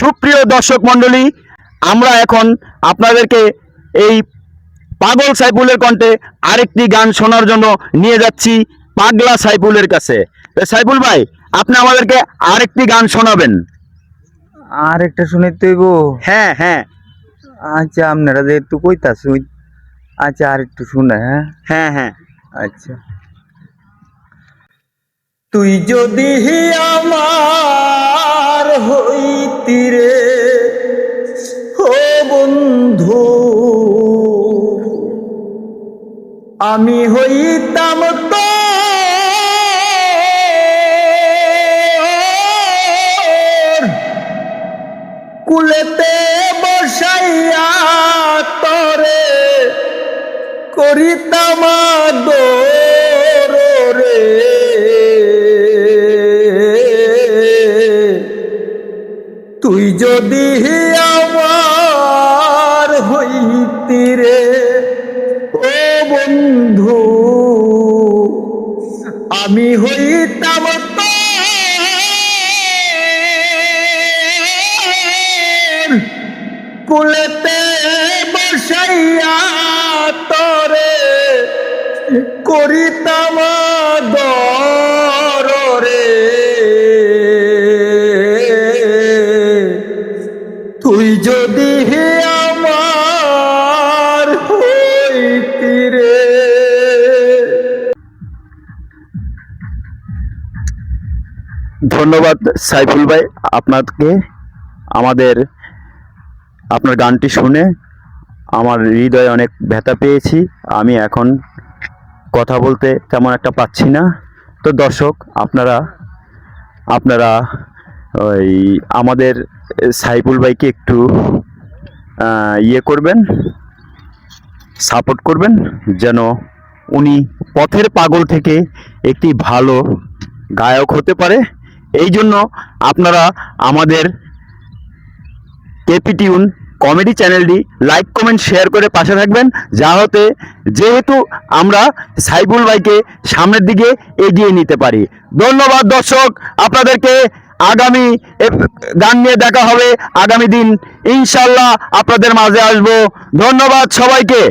সুপ্রিয় দর্শক মণ্ডলী, আমরা এখন আপনাদেরকে এই পাগল সাইফুলের কণ্ঠে আরেকটি গান শোনার জন্য নিয়ে যাচ্ছি পাগলা সাইফুলের কাছে। সাইফুল ভাই, আপনি আমাদেরকে আরেকটি গান শোনাবেন। আর একটা শুনাইতে হইব। হ্যাঁ হ্যাঁ আচ্ছা, আপনারা যেহেতু কইতাছুন, আচ্ছা আর একটু শুনে। হ্যাঁ হ্যাঁ হ্যাঁ আচ্ছা। তুই যদি আমার হইতি রে ও বন্ধু, আমি হইতাম তো কুলেতে বসাইয়া তরে করিতাম আদর রে। তুই যদি আমার হইতি রে ও বন্ধু, আমি হইতাম তোর কুলেতে বসাইয়া তরে করিতাম আদর রে। তুই যদি আমার হইতি রে। ধন্যবাদ সাইফুল ভাই, আপনাকে আপনার গানটি শুনে আমার হৃদয়ে অনেক ব্যথা পেয়েছি। আমি এখন কথা বলতে তেমন একটা পাচ্ছি না। তো দর্শক, আপনারা ওই আমাদের সাইফুল ভাইকে একটু ইয়ে করবেন, সাপোর্ট করবেন, যেন উনি পথের পাগল থেকে একটি ভালো গায়ক হতে পারে। এই জন্য আপনারা আমাদের কেপি টিউন কমেডি চ্যানেলটি লাইক কমেন্ট শেয়ার করে পাশে থাকবেন, যেহেতু আমরা সাইফুল ভাইকে সামনের দিকে এগিয়ে নিতে পারি। ধন্যবাদ দর্শক, আপনাদেরকে আগামী গান নিয়ে দেখা হবে আগামী দিন, ইনশাল্লাহ আপনাদের মাঝে আসবো। ধন্যবাদ সবাইকে।